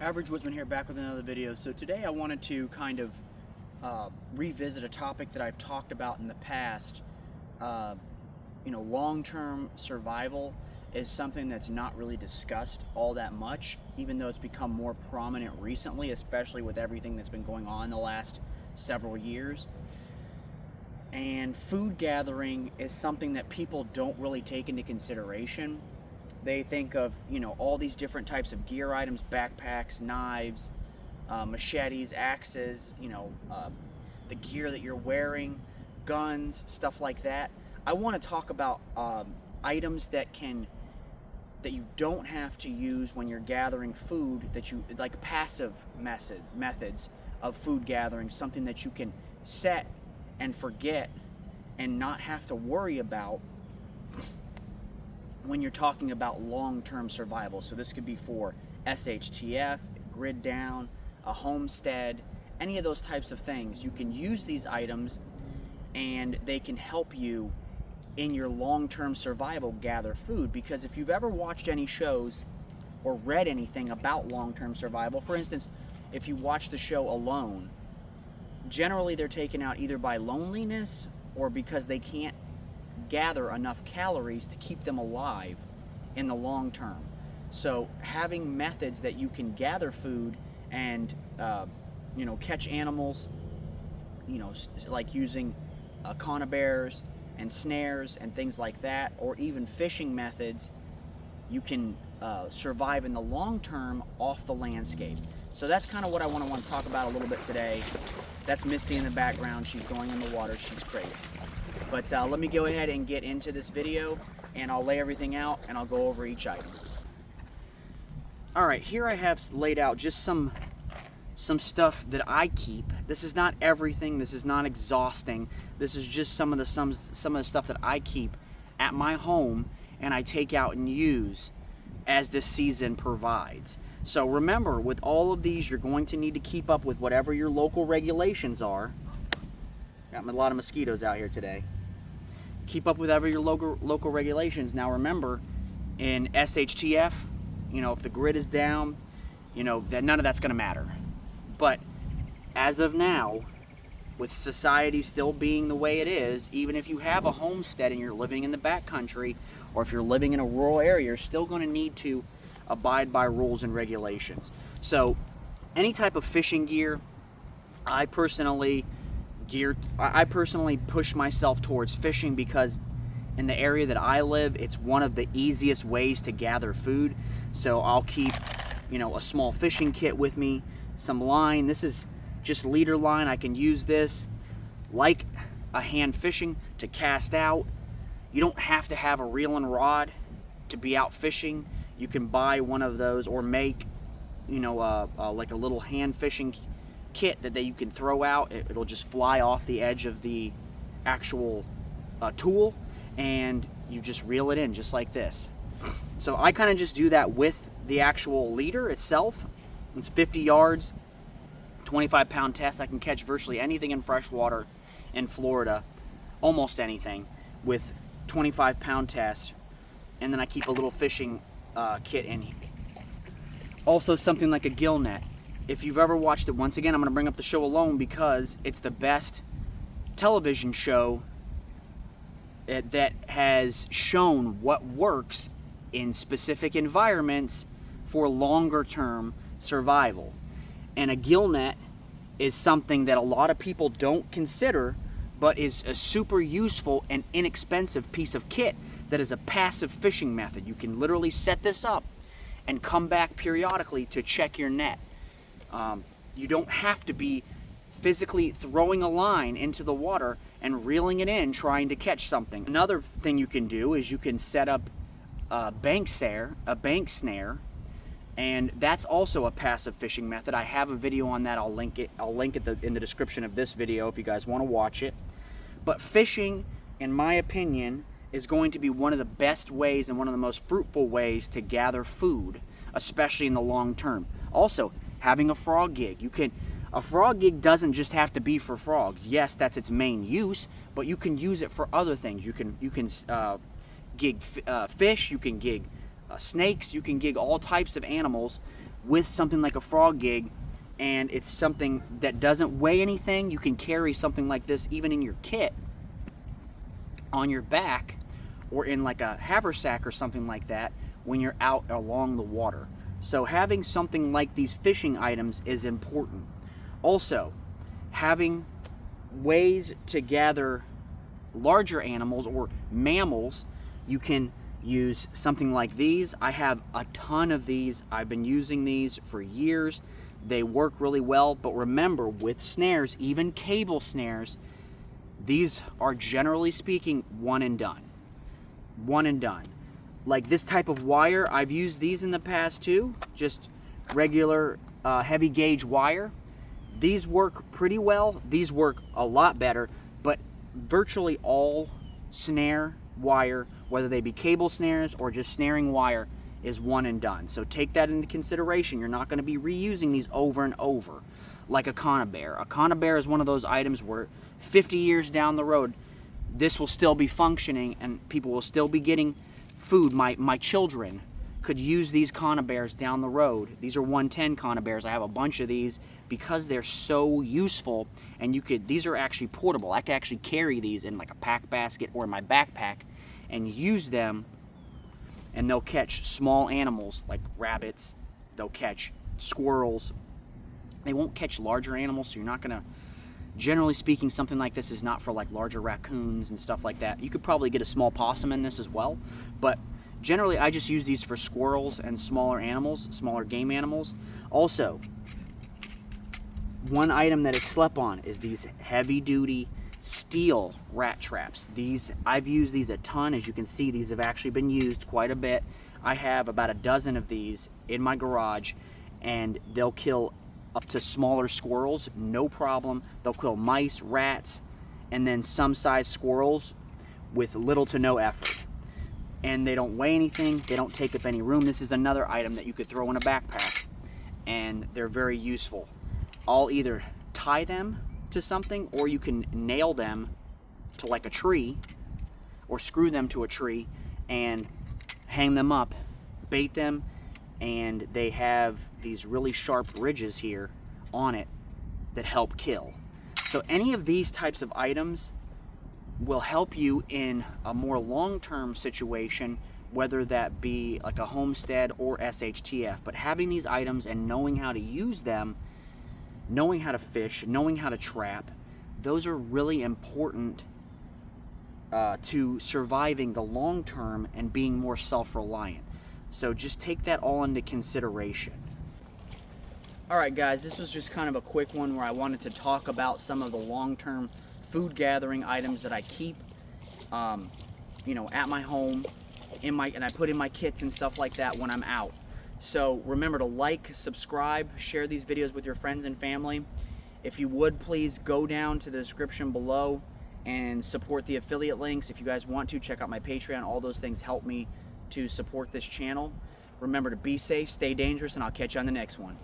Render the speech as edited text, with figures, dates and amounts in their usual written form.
Average Woodsman here, back with another video. So today I wanted to kind of revisit a topic that I've talked about in the past. Long-term survival is something that's not really discussed all that much, even though it's become more prominent recently, especially with everything that's been going on the last several years. And food gathering is something that people don't really take into consideration. They think of, all these different types of gear items, backpacks, knives, machetes, axes, the gear that you're wearing, guns, stuff like that. I want to talk about items that you don't have to use when you're gathering food, like passive methods of food gathering, something that you can set and forget and not have to worry about when you're talking about long-term survival. So this could be for SHTF, grid down, a homestead, any of those types of things. You can use these items and they can help you in your long-term survival gather food, because if you've ever watched any shows or read anything about long-term survival, for instance, if you watch the show Alone, generally they're taken out either by loneliness or because they can't gather enough calories to keep them alive in the long term. So having methods that you can gather food and catch animals, like using conibears and snares and things like that, or even fishing methods, you can survive in the long term off the landscape. So that's kind of what I want to talk about a little bit today. That's Misty in the background. She's going in the water. She's crazy. But let me go ahead and get into this video, and I'll lay everything out and I'll go over each item. Alright, here I have laid out just some stuff that I keep. This is not everything, this is not exhausting. This is just some of the stuff that I keep at my home and I take out and use as this season provides. So remember, with all of these, you're going to need to keep up with whatever your local regulations are. Got a lot of mosquitoes out here today. Keep up with whatever your local regulations. Now remember, in SHTF, if the grid is down, that none of that's going to matter. But as of now, with society still being the way it is, even if you have a homestead and you're living in the backcountry, or if you're living in a rural area, you're still going to need to abide by rules and regulations. So any type of fishing gear, I personally push myself towards fishing, because in the area that I live, it's one of the easiest ways to gather food. So I'll keep, a small fishing kit with me, some line. This is just leader line. I can use this like a hand fishing to cast out. You don't have to have a reel and rod to be out fishing. You can buy one of those or make, like a little hand fishing kit that you can throw out. It'll just fly off the edge of the actual tool, and you just reel it in just like this. So I kind of just do that with the actual leader itself. It's 50 yards, 25-pound test. I can catch virtually anything in freshwater in Florida, almost anything, with 25-pound test. And then I keep a little fishing kit in here. Also something like a gill net. If you've ever watched it, once again, I'm going to bring up the show Alone because it's the best television show that has shown what works in specific environments for longer term survival. And a gill net is something that a lot of people don't consider, but is a super useful and inexpensive piece of kit that is a passive fishing method. You can literally set this up and come back periodically to check your net. You don't have to be physically throwing a line into the water and reeling it in trying to catch something. Another thing you can do is you can set up a bank snare, and that's also a passive fishing method. I have a video on that. I'll link it in the description of this video if you guys want to watch it. But fishing, in my opinion, is going to be one of the best ways and one of the most fruitful ways to gather food, especially in the long term. Also, having a frog gig. A frog gig doesn't just have to be for frogs. Yes, that's its main use, but you can use it for other things. You can gig fish, you can gig snakes, you can gig all types of animals with something like a frog gig, and it's something that doesn't weigh anything. You can carry something like this even in your kit on your back or in like a haversack or something like that when you're out along the water. So having something like these fishing items is important. Also, having ways to gather larger animals or mammals, you can use something like these. I have a ton of these. I've been using these for years. They work really well, but remember, with snares, even cable snares, these are generally speaking one and done. One and done. Like this type of wire, I've used these in the past too, just regular heavy gauge wire. These work pretty well. These work a lot better, but virtually all snare wire, whether they be cable snares or just snaring wire, is one and done. So take that into consideration. You're not going to be reusing these over and over like a conibear. A conibear is one of those items where 50 years down the road, this will still be functioning and people will still be getting food. My children could use these conibears down the road. These are 110 conibears. I have a bunch of these because they're so useful, and these are actually portable. I can actually carry these in like a pack basket or in my backpack and use them, and they'll catch small animals like rabbits. They'll catch squirrels. They won't catch larger animals, so you're not gonna, generally speaking, something like this is not for like larger raccoons and stuff like that. You could probably get a small possum in this as well, but generally I just use these for squirrels and smaller animals, smaller game animals. Also, one item that is slept on is these heavy duty steel rat traps. These, I've used these a ton. As you can see, these have actually been used quite a bit. I have about a dozen of these in my garage, and they'll kill up to smaller squirrels, no problem. They'll kill mice, rats, and then some size squirrels with little to no effort. And they don't weigh anything, they don't take up any room. This is another item that you could throw in a backpack, and they're very useful. I'll either tie them to something, or you can nail them to like a tree, or screw them to a tree and hang them up, bait them, and they have these really sharp ridges here on it that help kill. So any of these types of items will help you in a more long-term situation, whether that be like a homestead or SHTF. But having these items and knowing how to use them, knowing how to fish, knowing how to trap, those are really important to surviving the long term and being more self-reliant. So just take that all into consideration. Alright guys, this was just kind of a quick one where I wanted to talk about some of the long-term food gathering items that I keep you know, at my home, and I put in my kits and stuff like that when I'm out. So remember to like, subscribe, share these videos with your friends and family. If you would, please go down to the description below and support the affiliate links. If you guys want to, check out my Patreon. All those things help me to support this channel. Remember to be safe, stay dangerous, and I'll catch you on the next one.